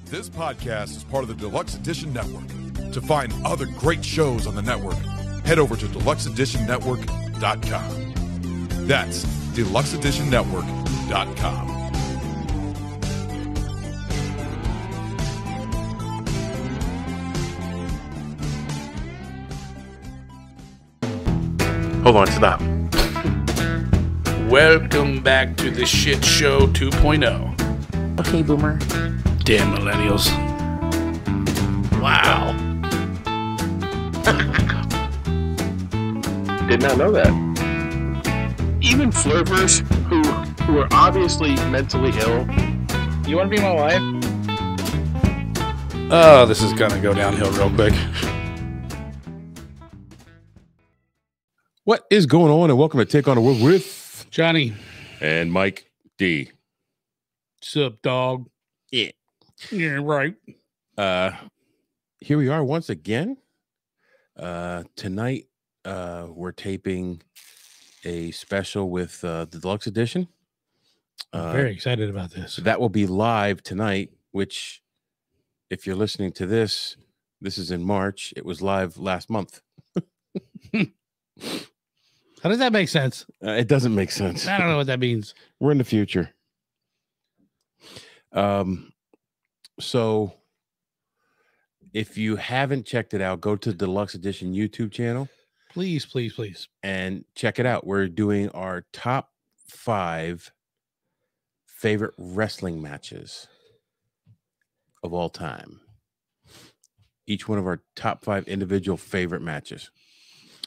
This podcast is part of the Deluxe Edition Network. To find other great shows on the network, head over to deluxeeditionnetwork.com. That's deluxeeditionnetwork.com. Hold on, stop. Welcome back to the Shit Show 2.0. Okay, Boomer. Damn millennials. Wow. Did not know that. Even flirters who are obviously mentally ill. You want to be my wife? Oh, this is gonna go downhill real quick. What is going on? And welcome to Take on the World with Johnny. and Mike D. Sup, dog? Yeah. Yeah, right. Here we are once again. Tonight, we're taping a special with the Deluxe Edition. I'm very excited about this. That will be live tonight, which, if you're listening to this, this is in March. It was live last month. How does that make sense? It doesn't make sense. I don't know what that means. We're in the future. So if you haven't checked it out, go to the Deluxe Edition YouTube channel. Please, please, please. And check it out. We're doing our top 5 favorite wrestling matches of all time. Each one of our top 5 individual favorite matches.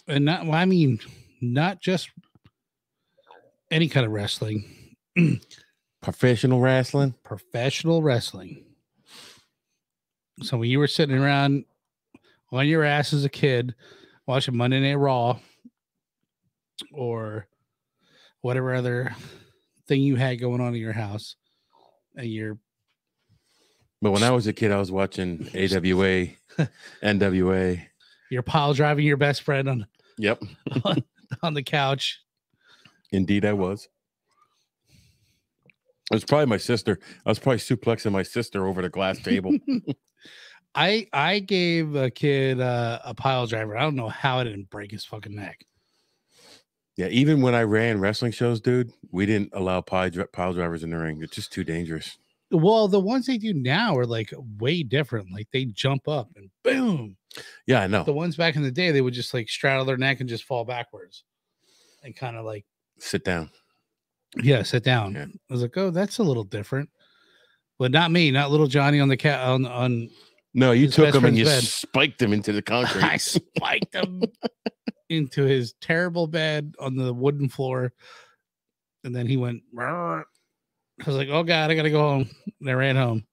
And not just any kind of wrestling. Professional wrestling. Professional wrestling. So when you were sitting around on your ass as a kid watching Monday Night Raw or whatever other thing you had going on in your house, and But when I was a kid, I was watching AWA, NWA. you're pile driving your best friend on Yep. on the couch. Indeed, I was. It was probably my sister. I was probably suplexing my sister over the glass table. I gave a kid a pile driver. I don't know how I didn't break his fucking neck. Yeah, even when I ran wrestling shows, dude, we didn't allow pile drivers in the ring. It's just too dangerous. Well, the ones they do now are like way different. Like they jump up and boom. Yeah, I know. The ones back in the day, they would just like straddle their neck and just fall backwards and kind of like sit down. Yeah, sit down. Yeah. I was like, oh, that's a little different. But not me, not little Johnny on the cat on No, you his took best him and friend's you bed. spiked him into the concrete. I spiked him into his terrible bed on the wooden floor. And then he went, "Rrr." I was like, oh God, I gotta go home. And I ran home.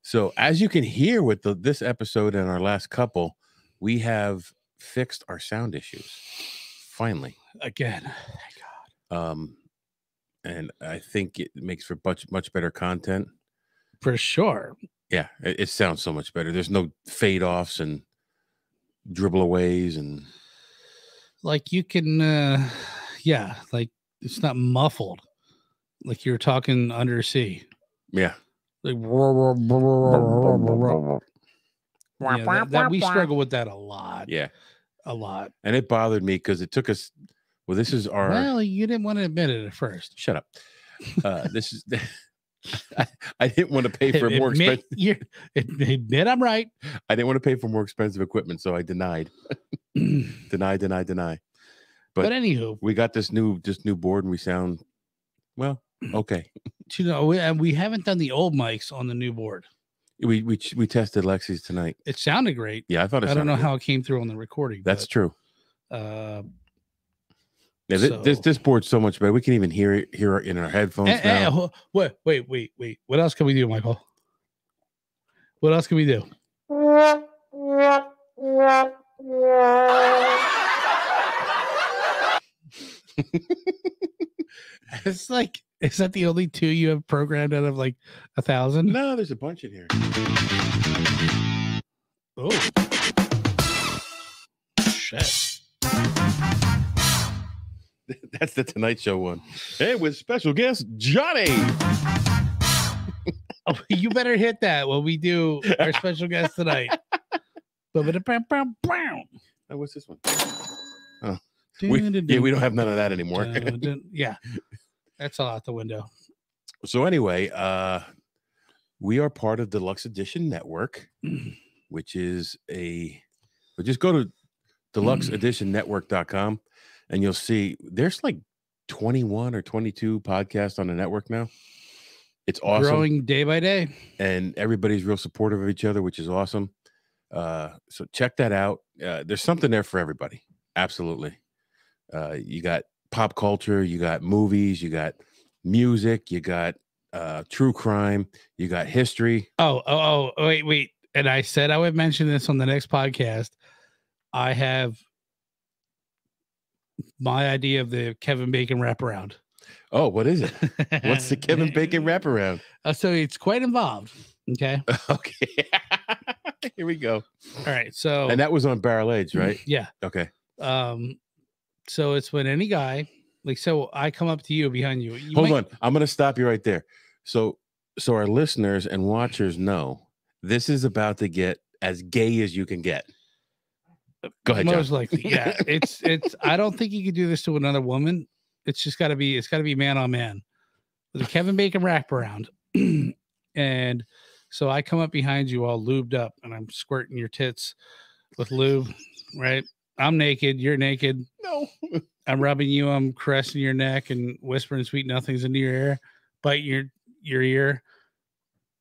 So as you can hear with this episode and our last couple, we have fixed our sound issues. Finally. Again. Thank God. And I think it makes for much better content. For sure. Yeah, it sounds so much better. There's no fade offs and dribble aways and Like you can like it's not muffled. Like you're talking undersea. yeah. Like that we struggle with that a lot. Yeah. A lot. And it bothered me because it took us. Well, this is our. Well, you didn't want to admit it at first. Shut up. This is. I didn't want to pay for more expensive. Admit I'm right. I didn't want to pay for more expensive equipment, so I denied. Deny. But anywho, we got this new board, and we sound well. Okay. You know, we haven't done the old mics on the new board. We tested Lexi's tonight. It sounded great. Yeah, I thought. I don't know how it came through on the recording. That's true. Yeah, So- this board's so much better. We can even hear it in our headphones now. Wait. What else can we do, Michael? What else can we do? It's like, is that the only 2 you have programmed out of like 1,000? No, there's a bunch in here. Oh, shit. That's the Tonight Show one. Hey, with special guest Johnny. Oh, you better hit that when we do our special guest tonight. Oh, what's this one? Oh, we don't have none of that anymore. Yeah, that's all out the window. So anyway, we are part of Deluxe Edition Network, which is just go to deluxeeditionnetwork.com and you'll see there's like 21 or 22 podcasts on the network now. It's awesome. Growing day by day. And everybody's real supportive of each other, which is awesome. So check that out. There's something there for everybody. Absolutely. You got pop culture, you got movies, you got music, you got true crime, you got history. Oh, wait. And I said I would mention this on the next podcast. I have my idea of the Kevin Bacon wraparound. Oh, what is it? What's the Kevin Bacon wraparound? So it's quite involved. Okay. Okay. Here we go. All right. So, and that was on Barrel Age, right? Yeah. Okay. So it's when any guy, like, so I come up to you behind you. Hold on. I'm going to stop you right there. So our listeners and watchers know this is about to get as gay as you can get. Go ahead, Most John. likely. Yeah. It's, I don't think you could do this to another woman. It's just gotta be man on man with a Kevin Bacon wraparound. And so I come up behind you all lubed up and I'm squirting your tits with lube, right? I'm naked. You're naked. No. I'm rubbing you. I'm caressing your neck and whispering sweet nothings into your ear, biting your ear.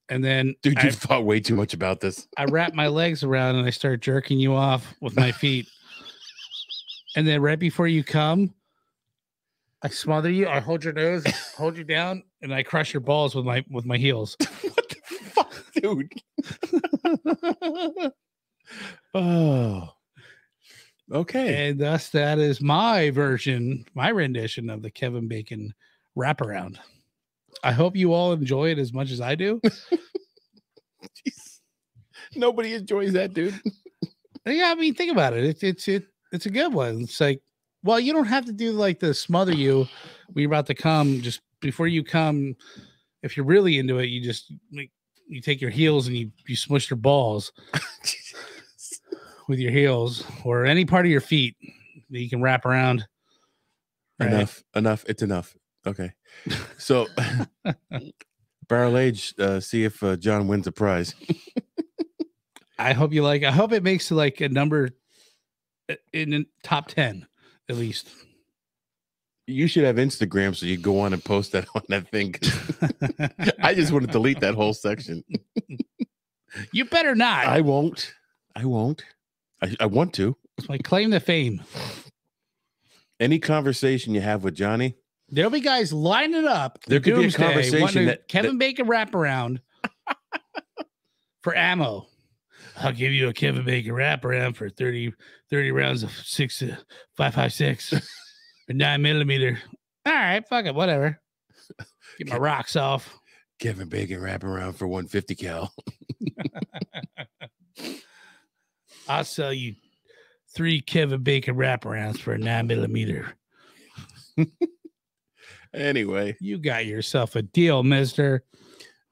And then dude, you've thought way too much about this. I wrap my legs around and I start jerking you off with my feet. And then right before you come, I smother you. I hold your nose, hold you down, and I crush your balls with my heels. What the fuck, dude? Oh, okay. And thus, that is my rendition of the Kevin Bacon wraparound. I hope you all enjoy it as much as I do. Nobody enjoys that, dude. Yeah, I mean, think about it. It's a good one. It's like, well, you don't have to do like the smother you when you're about to come. Just before you come, if you're really into it, you just you take your heels and you smush your balls with your heels or any part of your feet that you can wrap around. Right? Enough. It's enough. Okay. So Barrel Age, see if John wins a prize. I hope you like. I hope it makes like a number in the top 10 at least. You should have Instagram so you go on and post that on that thing. I just want to delete that whole section. You better not. I won't. I want to. It's my claim to fame. Any conversation you have with Johnny, there'll be guys lining up. There could be a conversation that Kevin Bacon wraparound for ammo. I'll give you a Kevin Bacon wraparound for 30 rounds of 5.56 or 9mm. All right, fuck it, whatever. Get my rocks off. Kevin Bacon wraparound for 150 cal. I'll sell you 3 Kevin Bacon wraparounds for a 9mm. Anyway, you got yourself a deal, mister.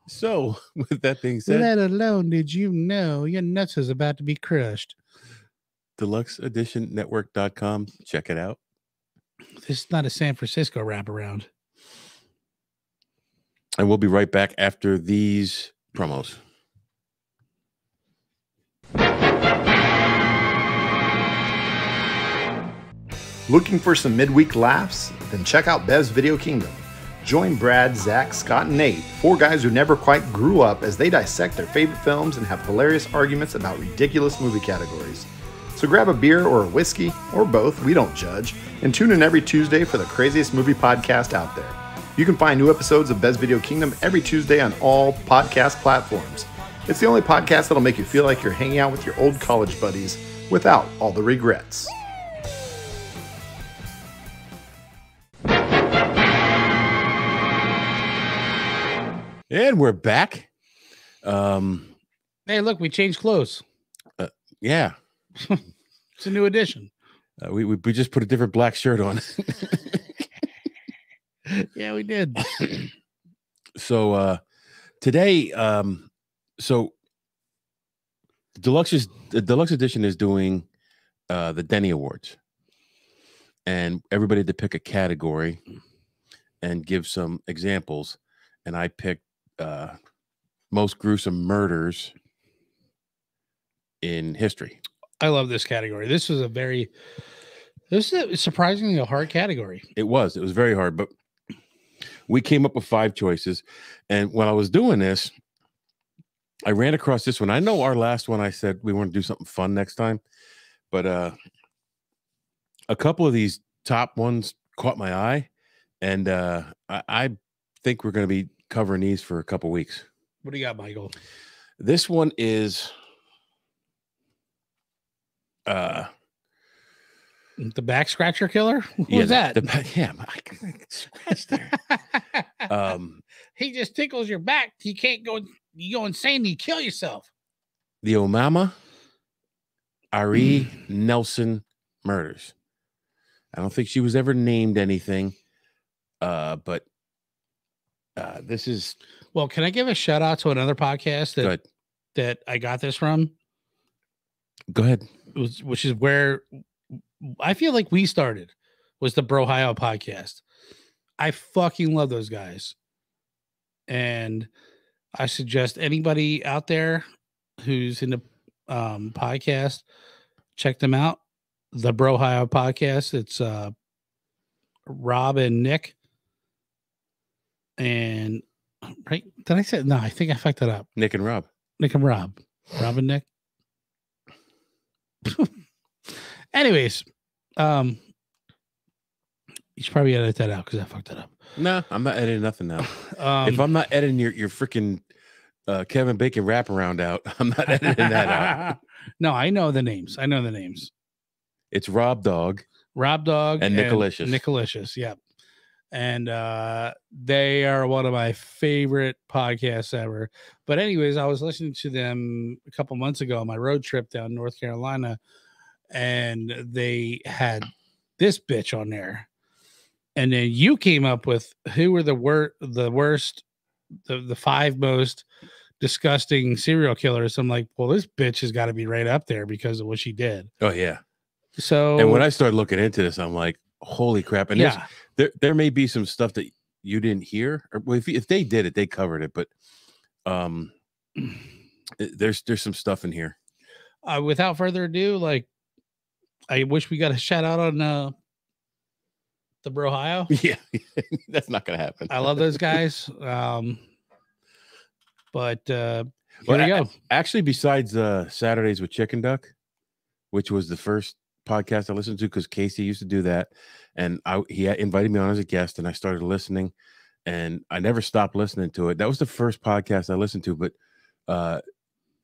So, with that being said, let alone did you know your nuts is about to be crushed. DeluxeEditionNetwork.com. Check it out. This is not a San Francisco wraparound. And we'll be right back after these promos. Looking for some midweek laughs? Then check out Bev's Video Kingdom. Join Brad, Zach, Scott, and Nate, 4 guys who never quite grew up, as they dissect their favorite films and have hilarious arguments about ridiculous movie categories. So grab a beer or a whiskey, or both, we don't judge, and tune in every Tuesday for the craziest movie podcast out there. You can find new episodes of Bev's Video Kingdom every Tuesday on all podcast platforms. It's the only podcast that'll make you feel like you're hanging out with your old college buddies without all the regrets. And we're back. Hey, look, we changed clothes. Yeah. It's a new edition. We just put a different black shirt on. Yeah, we did. So Today, so the Deluxe Edition is doing the DENny Awards, and everybody had to pick a category and give some examples, and I picked Most Gruesome Murders in History. I love this category. This is surprisingly a hard category. It was very hard, but we came up with 5 choices. And when I was doing this, I ran across this one. I know our last one, I said we want to do something fun next time, but a couple of these top ones caught my eye, and I think we're going to be covering these for a couple weeks. What do you got, Michael? This one is the back scratcher killer. What was that? I scratched there. He just tickles your back. You can't go. You go insane. You kill yourself. The Omaima Nelson murders. I don't think she was ever named anything, but this is. Well, can I give a shout out to another podcast that I got this from? Go ahead. Which is where I feel like we started, was the Brohio podcast. I fucking love those guys. And I suggest anybody out there who's in the podcast, check them out. The Brohio podcast. It's Rob and Nick. And right? Did I say no? I think I fucked it up. Nick and Rob. Nick and Rob. Rob and Nick. Anyways, you should probably edit that out because I fucked it up. No, I'm not editing nothing now. If I'm not editing your freaking Kevin Bacon wraparound out, I'm not editing that out. No, I know the names. It's Rob Dog, and Nickalicious. Nickalicious, yep. And they are one of my favorite podcasts ever. But anyways, I was listening to them a couple months ago on my road trip down North Carolina, and they had this bitch on there. And then you came up with who were the worst, the 5 most disgusting serial killers. I'm like, well, this bitch has got to be right up there because of what she did. Oh yeah. So, and when I started looking into this, I'm like, holy crap! And yeah, there may be some stuff that you didn't hear, or if they did it, they covered it. But there's some stuff in here. Without further ado, like, I wish we got a shout out on the Brohio. Yeah, that's not gonna happen. I love those guys. But here we go. Actually, besides Saturdays with Chicken Duck, which was the first podcast I listened to, because Casey used to do that, and he invited me on as a guest, and I started listening, and I never stopped listening to it. That was the first podcast I listened to, but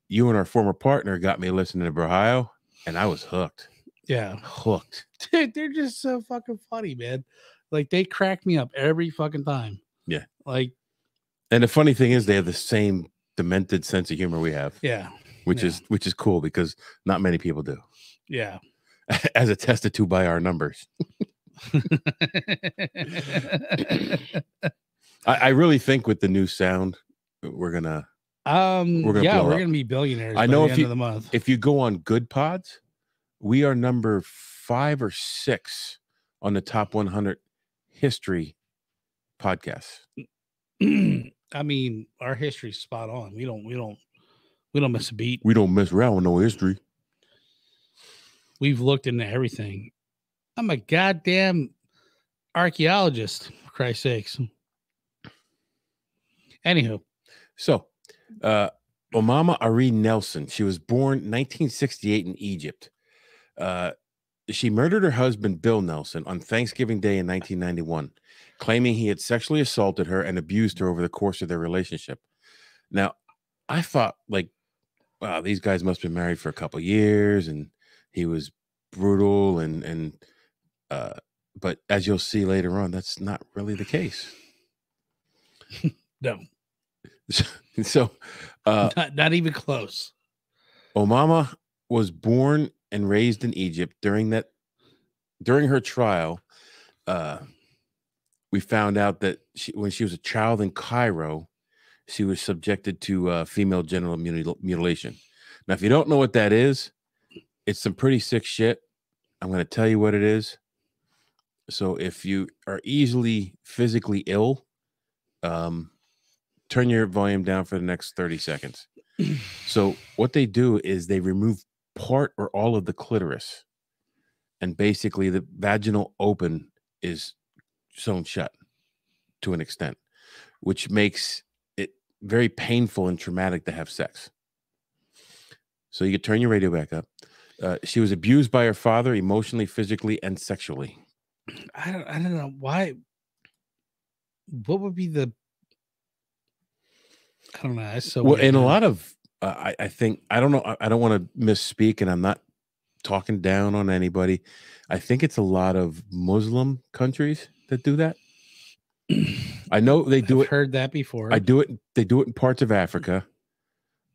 you and our former partner got me listening to Brohio, and I was hooked. Yeah, hooked. Dude, they're just so fucking funny, man. Like, they crack me up every fucking time. Yeah. Like, and the funny thing is, they have the same demented sense of humor we have. Yeah. Which is cool, because not many people do. Yeah. As attested to by our numbers. I really think with the new sound, we're gonna be billionaires. I know by the end of the month. If you go on Good Pods, we are number 5 or 6 on the top 100 history podcasts. I mean, our history's spot on. We don't miss a beat. We don't mess around with no history. We've looked into everything. I'm a goddamn archaeologist, for Christ's sakes. Anywho. So, Omaima Nelson, she was born 1968 in Egypt. She murdered her husband, Bill Nelson, on Thanksgiving Day in 1991, claiming he had sexually assaulted her and abused her over the course of their relationship. Now, I thought, like, wow, these guys must have been married for a couple of years, and he was brutal, but as you'll see later on, that's not really the case. No. So, not even close. Omaima was born and raised in Egypt. During her trial, we found out that when she was a child in Cairo, she was subjected to female genital mutilation. Now, if you don't know what that is, it's some pretty sick shit. I'm going to tell you what it is. So if you are easily physically ill, turn your volume down for the next 30 seconds. So what they do is they remove part or all of the clitoris, and basically the vaginal open is sewn shut to an extent, which makes it very painful and traumatic to have sex. So you could turn your radio back up. She was abused by her father emotionally, physically, and sexually. I don't know why. What would be the? I don't know. It's so well, weird, in man. a lot of, I think I don't know. I don't want to misspeak, and I'm not talking down on anybody. I think it's a lot of Muslim countries that do that. I know they do I've it. heard that before. I do it. They do it in parts of Africa.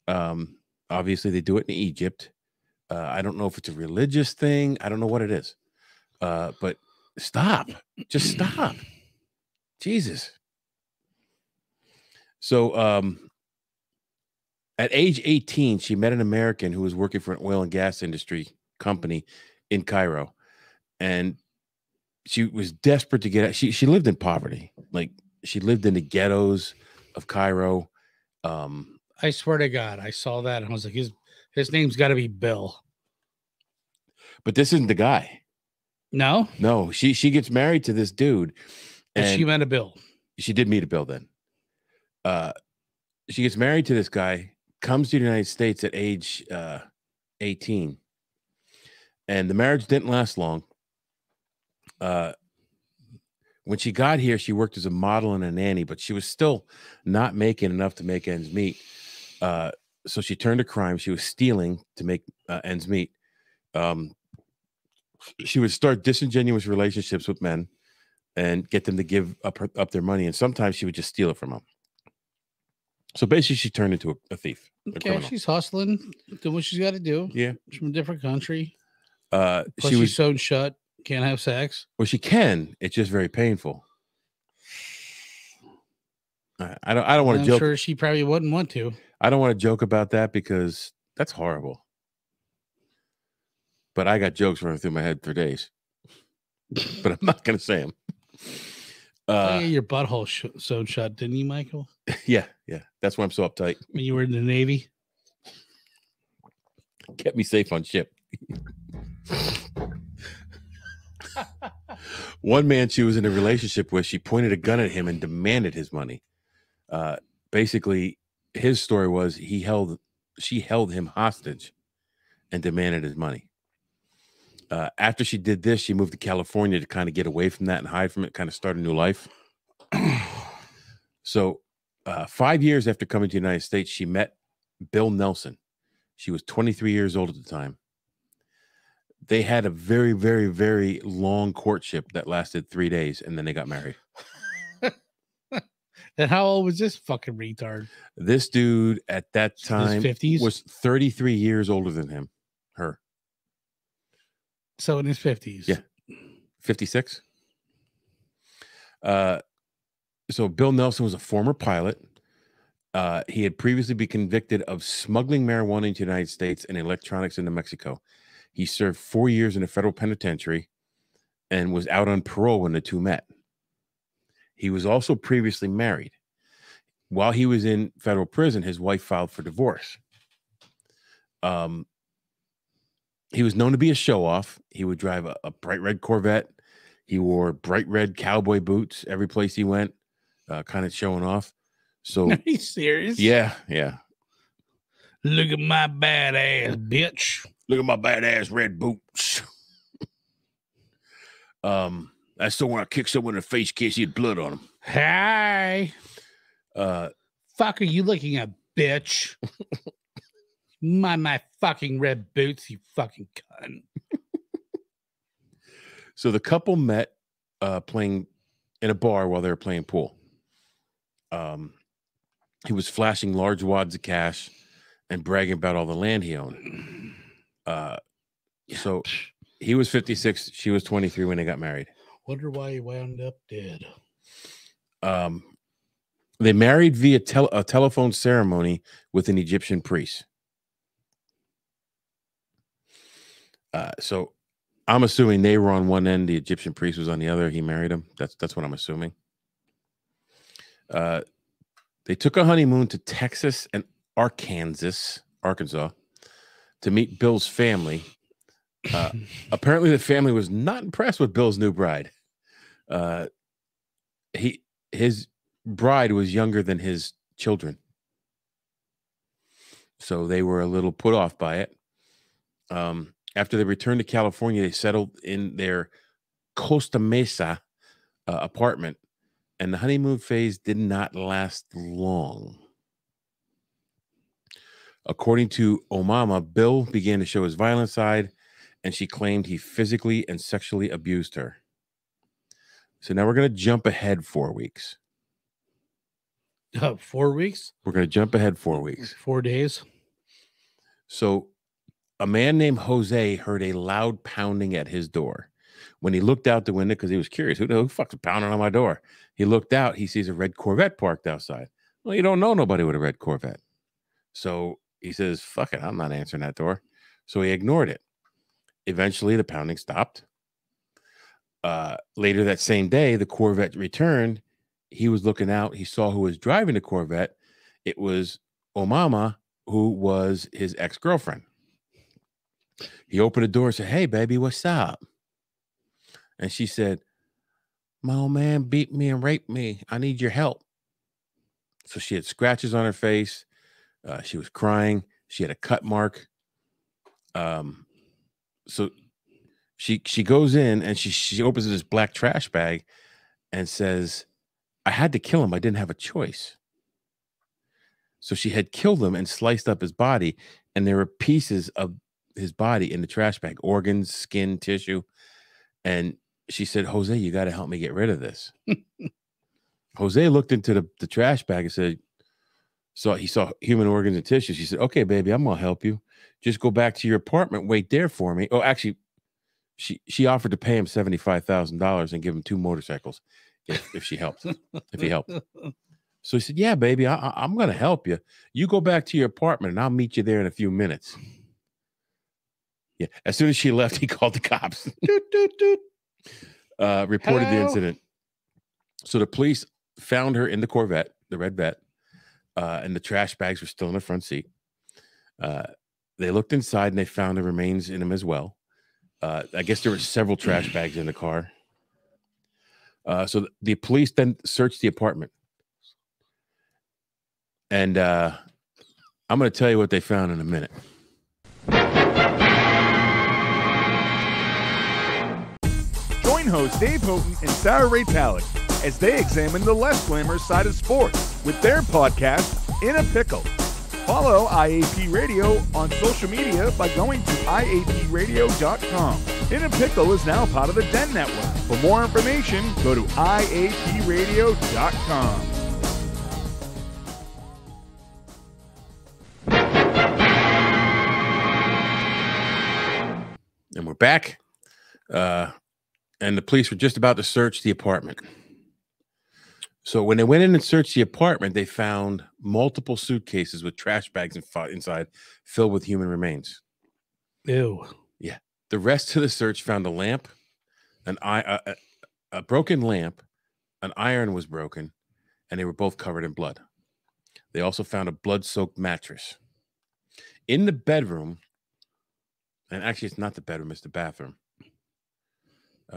Obviously, they do it in Egypt. I don't know if it's a religious thing. I don't know what it is. But stop. Just stop. Jesus. So at age 18, she met an American who was working for an oil and gas industry company in Cairo. And she was desperate to get out. She lived in poverty. Like, she lived in the ghettos of Cairo. I swear to God, I saw that and I was like, his name's got to be Bill. But this isn't the guy. No, She gets married to this dude. and she met a Bill. She did meet a Bill then. She gets married to this guy, comes to the United States at age 18. And the marriage didn't last long. When she got here, she worked as a model and a nanny, but she was still not making enough to make ends meet. So she turned to crime. She was stealing to make ends meet. She would start disingenuous relationships with men and get them to give up their money. And sometimes she would just steal it from them. So basically, she turned into a thief. Okay, she's hustling, doing what she's got to do. Yeah. She's from a different country. Plus She was sewn shut. Can't have sex. Well, she can. It's just very painful. I don't want to joke. I'm sure she probably wouldn't want to. I don't want to joke about that because that's horrible. But I got jokes running through my head for days. But I'm not going to say them. Your butthole sewn shut, didn't you, Michael? Yeah. That's why I'm so uptight. When you were in the Navy? Kept me safe on ship. One man she was in a relationship with, she pointed a gun at him and demanded his money. Basically, his story was she held him hostage and demanded his money. After she did this, she moved to California to kind of get away from that and hide from it, kind of start a new life. So 5 years after coming to the United States, she met Bill Nelson. She was 23 years old at the time. They had a very, very, very long courtship that lasted 3 days, and then they got married. And how old was this fucking retard? This dude at that time was 33 years older than her. So in his 50s. Yeah. 56. So Bill Nelson was a former pilot. He had previously been convicted of smuggling marijuana into the United States and electronics into Mexico. He served 4 years in a federal penitentiary and was out on parole when the two met. He was also previously married. While he was in federal prison, his wife filed for divorce. He was known to be a show-off. He would drive a bright red Corvette. He wore bright red cowboy boots every place he went, kind of showing off. So, Are you serious? Yeah. Look at my badass, bitch. Look at my badass red boots. That's the one I kicked someone in the face in case he had blood on him. Hi. Fuck are you looking at, bitch? my fucking red boots, you fucking cunt. So the couple met playing in a bar while they were playing pool. He was flashing large wads of cash and bragging about all the land he owned. So he was 56. She was 23 when they got married. Wonder why he wound up dead. They married via a telephone ceremony with an Egyptian priest. So I'm assuming they were on one end, the Egyptian priest was on the other. He married him. That's what I'm assuming. They took a honeymoon to Texas and Arkansas, to meet Bill's family. Apparently, the family was not impressed with Bill's new bride. His bride was younger than his children, so they were a little put off by it. After they returned to California, they settled in their Costa Mesa apartment, and the honeymoon phase did not last long. According to Omaima, Bill began to show his violent side, and she claimed he physically and sexually abused her. So now we're going to jump ahead 4 weeks. 4 weeks? We're going to jump ahead 4 weeks. 4 days. So a man named Jose heard a loud pounding at his door. When he looked out the window, because he was curious, who the fuck's pounding on my door? He looked out. He sees a red Corvette parked outside. Well, you don't know nobody with a red Corvette. So he says, fuck it, I'm not answering that door. So he ignored it. Eventually, the pounding stopped. Later that same day, the Corvette returned. He was looking out. He saw who was driving the Corvette. It was Omaima, who was his ex-girlfriend. He opened the door and said, hey, baby, what's up? And she said, my old man beat me and raped me. I need your help. So she had scratches on her face. She was crying. She had a cut mark. So she goes in and she opens this black trash bag and says, I had to kill him. I didn't have a choice. So she had killed him and sliced up his body, and there were pieces of his body in the trash bag, organs, skin, tissue. And she said, Jose, you got to help me get rid of this. Jose looked into the trash bag and said, so he saw human organs and tissue. She said, okay, baby, I'm going to help you. Just go back to your apartment. Wait there for me. Oh, actually, she offered to pay him $75,000 and give him 2 motorcycles if she helped, if he helped. So he said, yeah, baby, I'm going to help you. You go back to your apartment and I'll meet you there in a few minutes. Yeah. As soon as she left, he called the cops. Reported the incident. So the police found her in the Corvette, the red Vet, and the trash bags were still in the front seat. They looked inside and they found the remains in them as well. I guess there were several trash bags in the car. So the police then searched the apartment. And I'm going to tell you what they found in a minute. Join hosts Dave Houghton and Sarah Ray Pallett as they examine the less glamorous side of sports with their podcast, In a Pickle. Follow IAP Radio on social media by going to IAPradio.com. In a Pickle is now part of the DEN Network. For more information, go to IAPradio.com. And we're back. And the police were just about to search the apartment. So when they went in and searched the apartment, they found multiple suitcases with trash bags inside filled with human remains. Ew. Yeah. The rest of the search found a lamp, a broken lamp, an iron was broken, and they were both covered in blood. They also found a blood-soaked mattress. In the bedroom, and actually it's not the bedroom, it's the bathroom.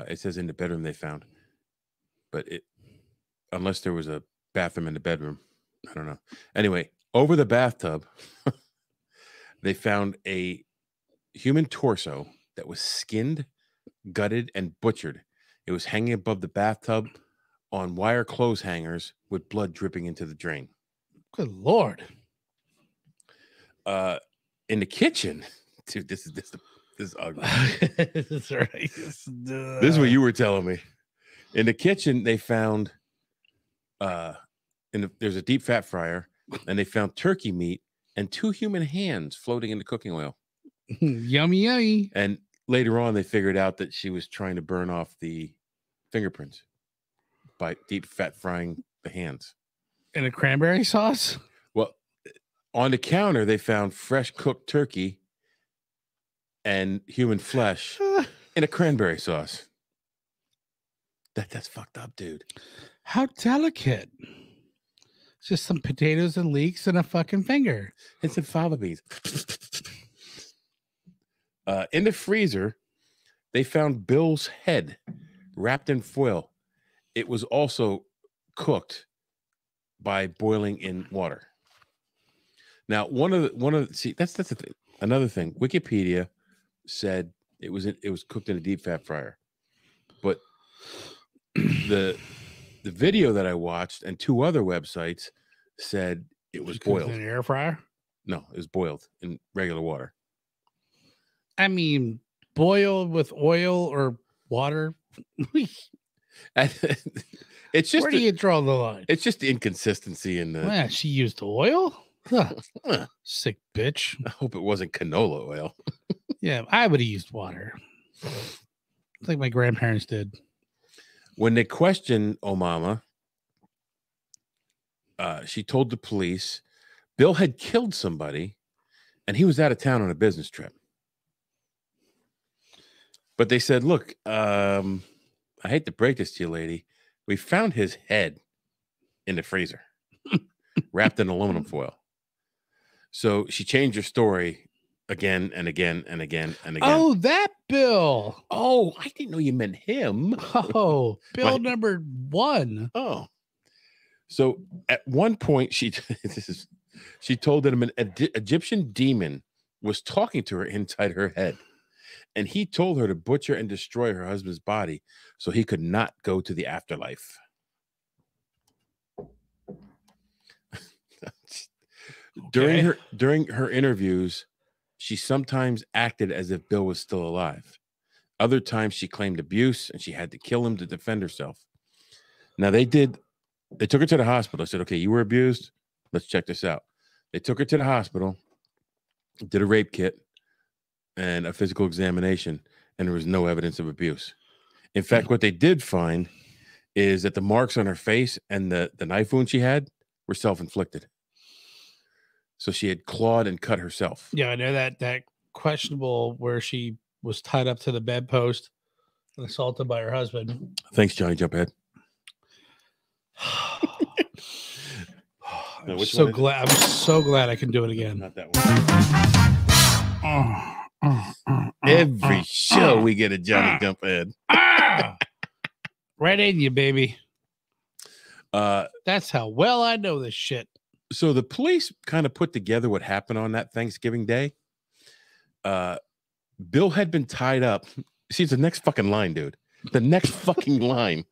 It says in the bedroom they found, but unless there was a bathroom in the bedroom, I don't know. Anyway, over the bathtub, they found a human torso that was skinned, gutted, and butchered. It was hanging above the bathtub on wire clothes hangers with blood dripping into the drain. Good Lord. In the kitchen, dude, this is ugly. That's right. This is what you were telling me. In the kitchen, they found there's a deep fat fryer, and they found turkey meat and 2 human hands floating in the cooking oil. Yummy, yummy. And later on, they figured out that she was trying to burn off the fingerprints by deep fat frying the hands. In a cranberry sauce? Well, on the counter, they found fresh cooked turkey and human flesh in a cranberry sauce. That's fucked up, dude. How delicate. It's just some potatoes and leeks and a fucking finger. And some fava beans. In the freezer, they found Bill's head wrapped in foil. It was also cooked by boiling in water. Now, that's the thing. Another thing. Wikipedia said it was cooked in a deep fat fryer, but the video that I watched and 2 other websites said it was boiled in an air fryer. No, it was boiled in regular water. I mean, boiled with oil or water. It's just where do you draw the line? It's just the inconsistency in the. Yeah, she used oil. Sick bitch. I hope it wasn't canola oil. Yeah, I would have used water, like my grandparents did. When they questioned Omaima, she told the police Bill had killed somebody, and he was out of town on a business trip. But they said, "Look, I hate to break this to you, lady. We found his head in the freezer, wrapped in aluminum foil." So she changed her story again and again and again and again. Oh, that Bill. Oh, I didn't know you meant him. Oh, Bill number 1. Oh. So at one point, she told him an Egyptian demon was talking to her inside her head. And he told her to butcher and destroy her husband's body so he could not go to the afterlife. Okay. During her interviews, she sometimes acted as if Bill was still alive. Other times she claimed abuse and she had to kill him to defend herself. Now they took her to the hospital. I said, "Okay, you were abused. Let's check this out." They took her to the hospital, did a rape kit and a physical examination, and there was no evidence of abuse. In fact, what they did find is that the marks on her face and the knife wound she had were self-inflicted. So she had clawed and cut herself. Yeah, I know that questionable where she was tied up to the bedpost and assaulted by her husband. Thanks, Johnny Jumphead. I'm so glad I can do it again. Not that one. Every show we get a Johnny Jumphead. Right in you, baby. That's how well I know this shit. So the police kind of put together what happened on that Thanksgiving Day. Bill had been tied up. See, it's the next fucking line, dude. The next fucking line.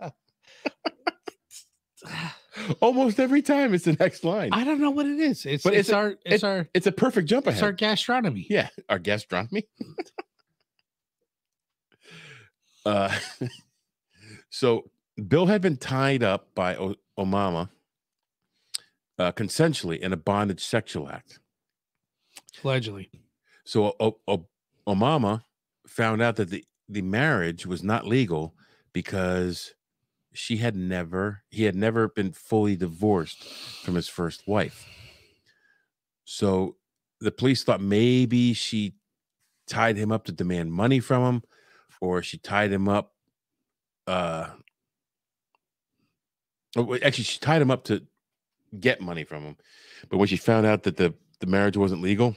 Almost every time it's the next line. I don't know what it is. It's a perfect jump ahead. It's our gastronomy. Yeah, our gastronomy. So Bill had been tied up by Omaima consensually in a bondage sexual act. Allegedly. So Omaima found out that the marriage was not legal because he had never been fully divorced from his first wife. So the police thought maybe she tied him up to demand money from him, or she tied him up. Actually, she tied him up to get money from him. But when she found out that the marriage wasn't legal,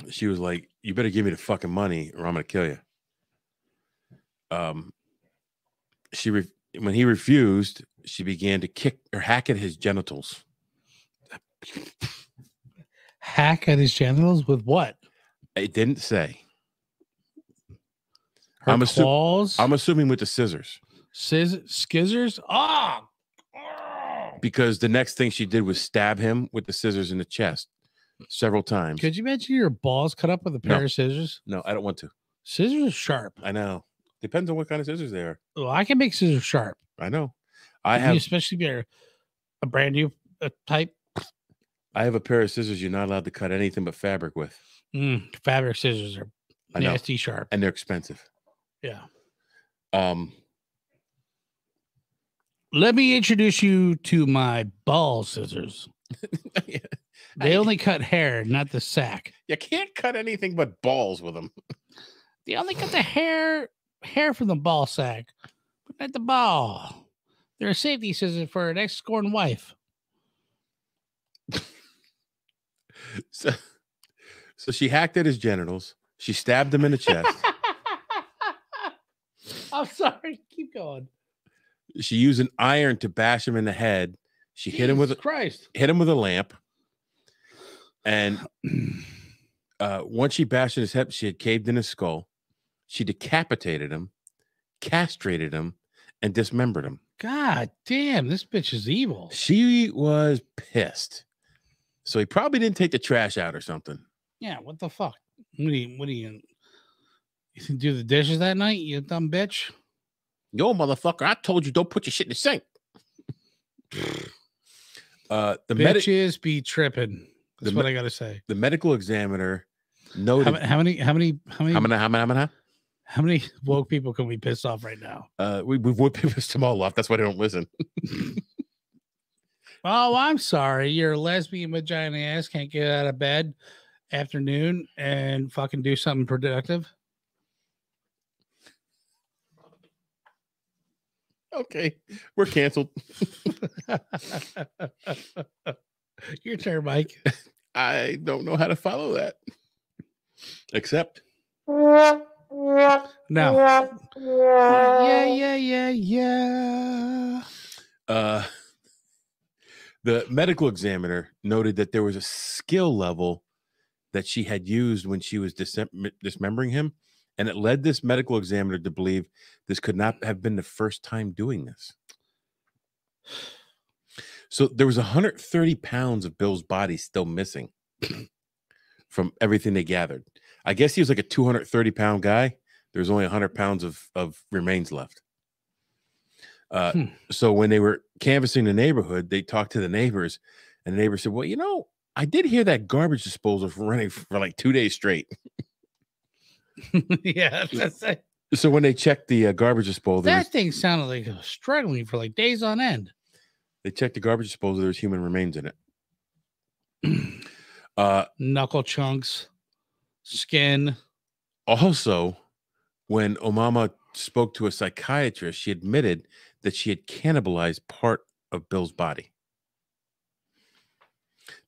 she was like, "You better give me the fucking money or I'm going to kill you." When he refused, she began to kick or hack at his genitals. Hack at his genitals with what? It didn't say. Her claws? I'm assuming with the scissors. Skizzers? Oh! Because the next thing she did was stab him with the scissors in the chest several times. Could you imagine your balls cut up with a pair of scissors? No, I don't want to. Scissors are sharp. I know. Depends on what kind of scissors they are. Well, I can make scissors sharp. I know. Especially if you're a brand new type. I have a pair of scissors you're not allowed to cut anything but fabric with. Fabric scissors are nasty sharp. And they're expensive. Yeah. Let me introduce you to my ball scissors. They only cut hair, not the sack. You can't cut anything but balls with them. They only cut the hair from the ball sack, but not the ball. They're a safety scissors for an ex-scorned wife. So she hacked at his genitals. She stabbed him in the chest. I'm sorry. Keep going. She used an iron to bash him in the head. She hit him with a lamp. And once she bashed in his head, she had caved in his skull. She decapitated him, castrated him, and dismembered him. God damn, this bitch is evil. She was pissed. So he probably didn't take the trash out or something. Yeah, what the fuck? What are you do the dishes that night, you dumb bitch? Yo, motherfucker, I told you don't put your shit in the sink. The bitches be tripping. That's what I gotta say. The medical examiner noted how many woke people can we piss off right now? We've pissed them all off. That's why they don't listen. Oh, I'm sorry. You're a lesbian vagina ass. Can't get out of bed afternoon and fucking do something productive. Okay, we're canceled. Your turn, Mike. I don't know how to follow that. Except no. Yeah. The medical examiner noted that there was a skill level that she had used when she was dismembering him, and it led this medical examiner to believe this could not have been the first time doing this. So there was 130 pounds of Bill's body still missing from everything they gathered. I guess he was like a 230-pound guy. There's only 100 pounds of remains left. So when they were canvassing the neighborhood, they talked to the neighbors, and the neighbor said, well, you know, I did hear that garbage disposal running for like 2 days straight. Yeah, that's it. So when they checked the garbage disposal, that thing sounded like it was struggling for like days on end. They checked the garbage disposal. There's human remains in it. Knuckle chunks, skin. Also, when Omaima spoke to a psychiatrist, she admitted that she had cannibalized part of Bill's body.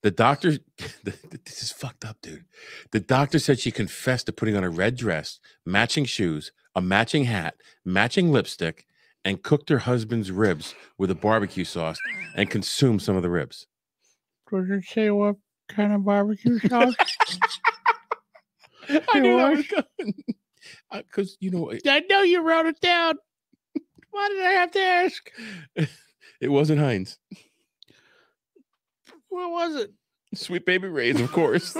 The doctor, this is fucked up, dude. The doctor said she confessed to putting on a red dress, matching shoes, a matching hat, matching lipstick, and cooked her husband's ribs with a barbecue sauce and consumed some of the ribs. Does it say what kind of barbecue sauce? I knew that was coming. Because, you know, I know you wrote it down. Why did I have to ask? It wasn't Heinz. What was it? Sweet Baby Ray's, of course.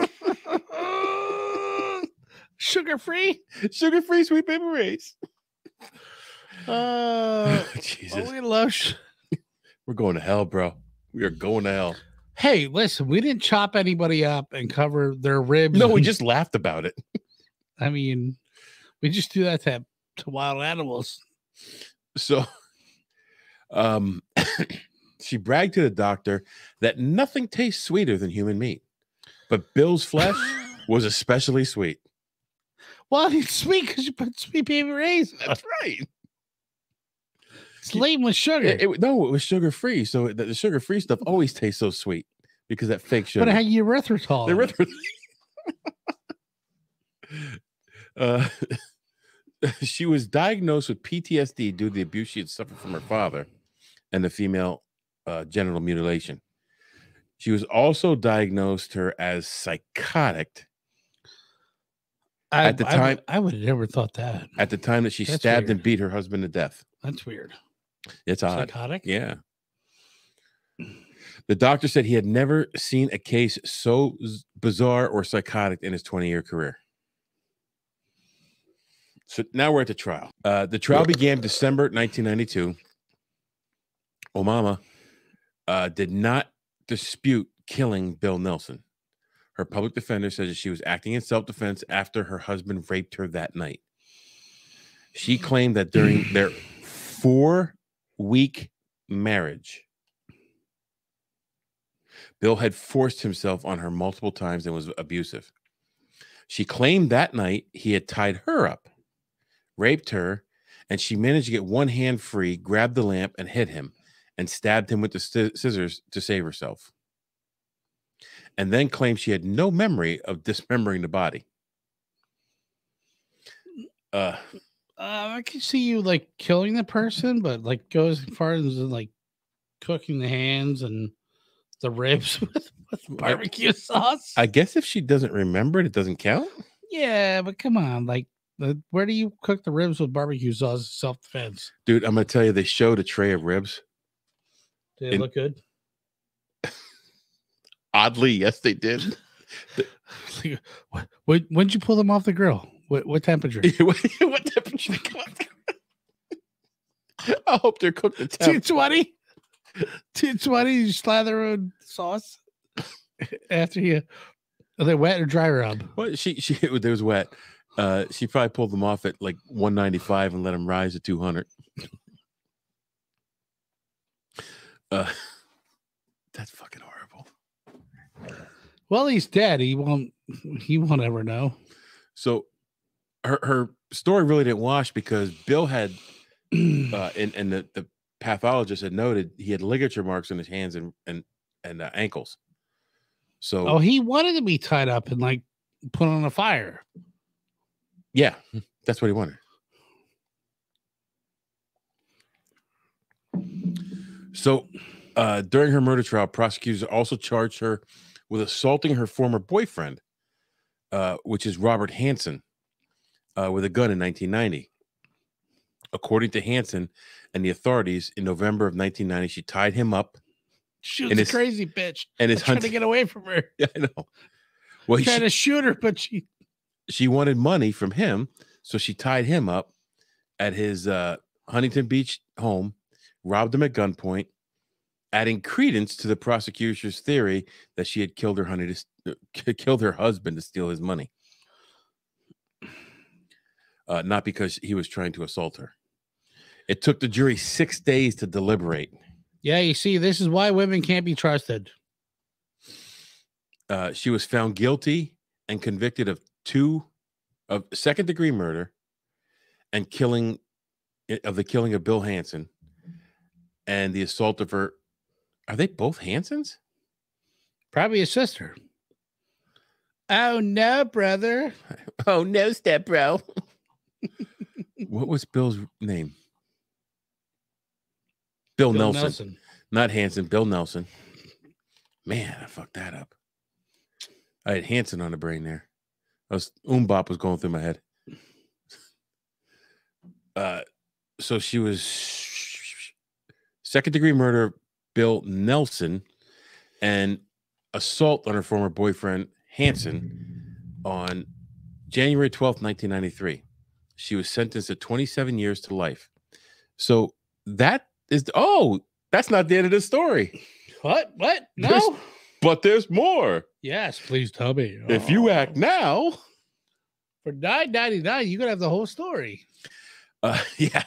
Sugar-free? Sugar-free Sweet Baby Ray's. Jesus. We love We're going to hell, bro. We are going to hell. Hey, listen, we didn't chop anybody up and cover their ribs. No, we just laughed about it. I mean, we just do that to wild animals. So, she bragged to the doctor that nothing tastes sweeter than human meat, but Bill's flesh was especially sweet. Well, it's sweet because you put Sweet Baby Ray's. That's right. It's laden with sugar. No, it was sugar-free. So the sugar-free stuff always tastes so sweet because that fake sugar. But it had erythritol. She was diagnosed with PTSD due to the abuse she had suffered from her father and the female genital mutilation. She was also diagnosed her as psychotic. At the time, I would have never thought that. At the time that she stabbed and beat her husband to death. That's weird. It's odd. Psychotic? Yeah. The doctor said he had never seen a case so bizarre or psychotic in his 20-year career. So now we're at the trial. The trial began December 1992. Omaima did not dispute killing Bill Nelson. Her public defender says that she was acting in self-defense after her husband raped her that night. She claimed that during their 4-week marriage. Bill had forced himself on her multiple times and was abusive. She claimed that night he had tied her up, raped her, and she managed to get one hand free, grabbed the lamp, and hit him, and stabbed him with the scissors to save herself. And then claimed she had no memory of dismembering the body. I can see you like killing the person, but like goes as far as like cooking the hands and the ribs with barbecue sauce. I guess if she doesn't remember it, it doesn't count. Yeah, but come on, like where do you cook the ribs with barbecue sauce? Self-defense. Dude, I'm gonna tell you, they showed a tray of ribs. Did it look good? Oddly, yes, they did. When'd you pull them off the grill? What temperature? What temperature? I hope they're cooked at 220. 220. You slather in sauce after you. Are they wet or dry rub? Well, it was wet. She probably pulled them off at like 195 and let them rise to 200. That's fucking horrible. Well, he's dead. He won't ever know. So her story really didn't wash because Bill had and the pathologist had noted he had ligature marks on his hands and ankles. So he wanted to be tied up and like put on a fire. Yeah, that's what he wanted. So during her murder trial, prosecutors also charged her with assaulting her former boyfriend, which is Robert Hansen, with a gun in 1990. According to Hansen and the authorities, in November of 1990, she tied him up. She was a crazy bitch. And is trying to get away from her. Yeah, I know. Well, trying to shoot her, but she wanted money from him, so she tied him up at his Huntington Beach home, robbed him at gunpoint, adding credence to the prosecutor's theory that she had killed her husband to steal his money. Not because he was trying to assault her. It took the jury 6 days to deliberate. Yeah, you see, this is why women can't be trusted. She was found guilty and convicted of second-degree murder and the killing of Bill Hansen and the assault of her. Are they both Hansens? Probably his sister. Oh no, brother. Oh no, step bro. What was Bill's name? Bill Nelson. Not Hansen, Bill Nelson. Man, I fucked that up. I had Hansen on the brain there. Bop was going through my head. So she was second-degree murder, Bill Nelson, and assault on her former boyfriend, Hansen, on January 12th, 1993. She was sentenced to 27 years to life. So that is... that's not the end of the story. What? No? But there's more. Yes, please tell me. If you act now... For $9.99, you're going to have the whole story. Yeah.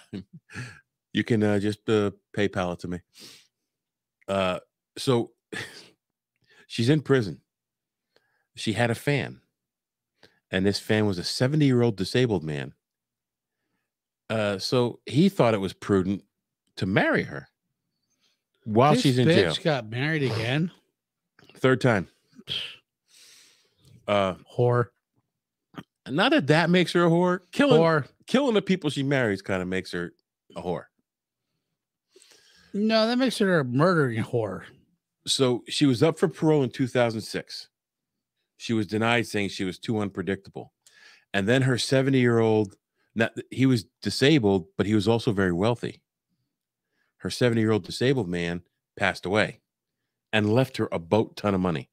You can just PayPal it to me. So she's in prison. She had a fan. And this fan was a 70-year-old disabled man. So he thought it was prudent to marry her while she's in jail. This bitch got married again? Third time. Whore. Not that makes her a whore. Killing the people she marries kind of makes her a whore. No, that makes her a murdering whore. So she was up for parole in 2006. She was denied, saying she was too unpredictable. And then her 70-year-old, he was disabled, but he was also very wealthy. Her 70-year-old disabled man passed away and left her a boat ton of money.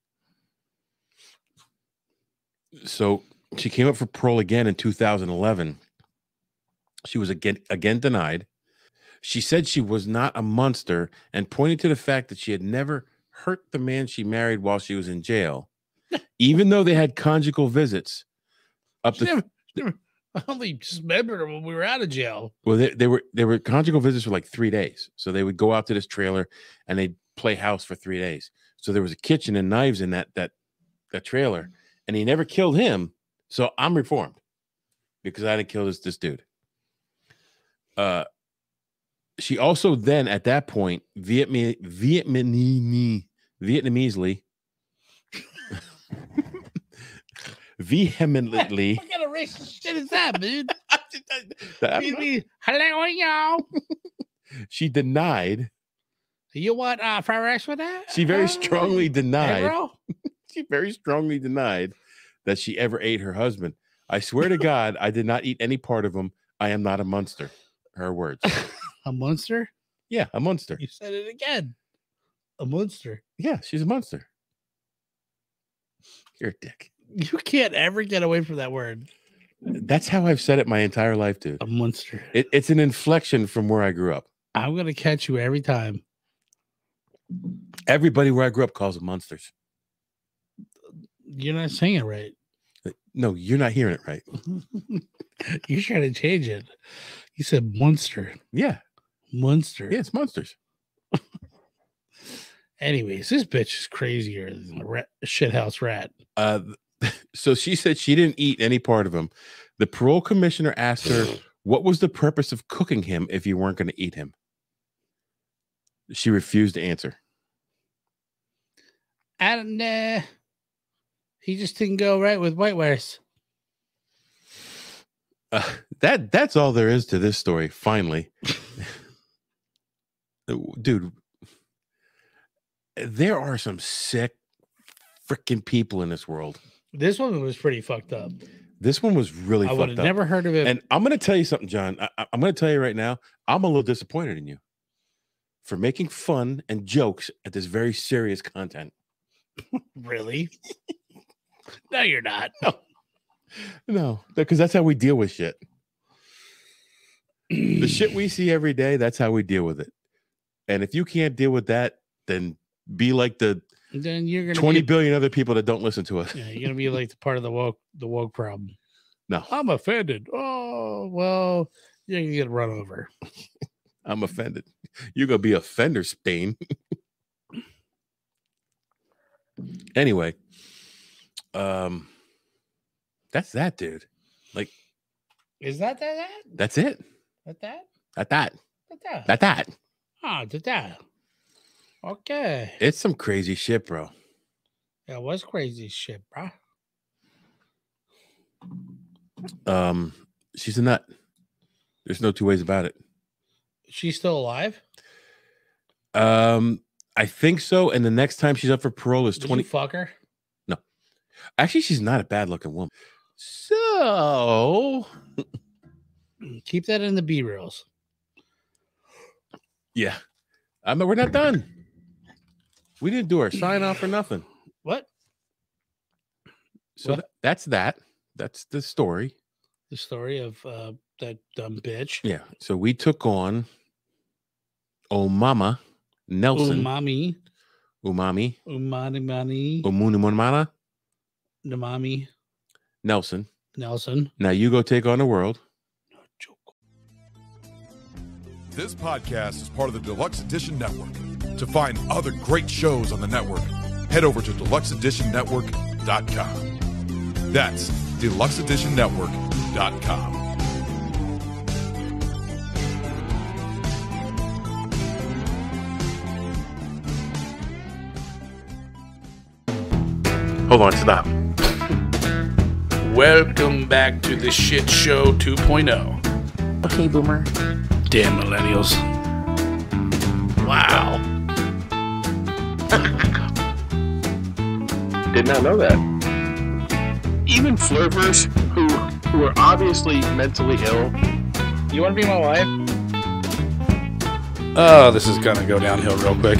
So she came up for parole again in 2011. She was again denied. She said she was not a monster and pointed to the fact that she had never hurt the man she married while she was in jail, even though they had conjugal visits. I only just remembered her when we were out of jail. Well, they were conjugal visits for like 3 days. So they would go out to this trailer and they'd play house for 3 days. So there was a kitchen and knives in that trailer, and he never killed him. So I'm reformed because I didn't kill this dude. She also then at that point Vietnamesely vehemently. What kind of racist shit is that, dude? Hello, y'all. She denied. You want fried rice with that? She very strongly denied. Hey, bro? She very strongly denied that she ever ate her husband. I swear to God, I did not eat any part of him. I am not a monster. Her words. A monster? Yeah, a monster. You said it again. A monster. Yeah, she's a monster. You're a dick. You can't ever get away from that word. That's how I've said it my entire life, dude. A monster. It's an inflection from where I grew up. I'm going to catch you every time. Everybody where I grew up calls them monsters. You're not saying it right. No, you're not hearing it right. You're trying to change it. You said monster. Yeah. Monster. Yeah, it's monsters. Anyways, this bitch is crazier than a shithouse rat. So she said she didn't eat any part of him. The parole commissioner asked her, what was the purpose of cooking him if you weren't going to eat him? She refused to answer. And he just didn't go right with white rice. That's all there is to this story. Finally, dude, there are some sick freaking people in this world. This one was pretty fucked up. This one was really fucked up. I would have never heard of it. And I'm going to tell you something, John. I'm going to tell you right now, I'm a little disappointed in you for making fun and jokes at this very serious content. Really? No, you're not. No, because that's how we deal with shit. The shit we see every day, that's how we deal with it. And if you can't deal with that, then be like the 20 billion other people that don't listen to us. Yeah, you're gonna be like the part of the woke problem. No, I'm offended. Oh well, you're gonna get run over. I'm offended. You're gonna be offender, Spain. Anyway, that's that, dude. Like, is that? That's it. That. Oh, that. Okay. It's some crazy shit, bro. That was crazy shit, bro. She's a nut. There's no two ways about it. She's still alive? I think so. And the next time she's up for parole is 20. Did you fuck her? No. Actually, she's not a bad looking woman. So keep that in the B-reels. Yeah. I mean, we're not done. We didn't do our sign off or nothing. What? So what? That's that. That's the story. The story of that dumb bitch. Yeah. So we took on Omaima Nelson. Umami. Nelson. Now you go take on the world. This podcast is part of the Deluxe Edition Network. To find other great shows on the network, head over to DeluxeEditionNetwork.com. That's DeluxeEditionNetwork.com. Hold on, stop. Welcome back to the Shit Show 2.0. Okay, boomer. Damn millennials. Wow. Did not know that. Even flirters who are obviously mentally ill. You want to be my wife? Oh, this is gonna go downhill real quick.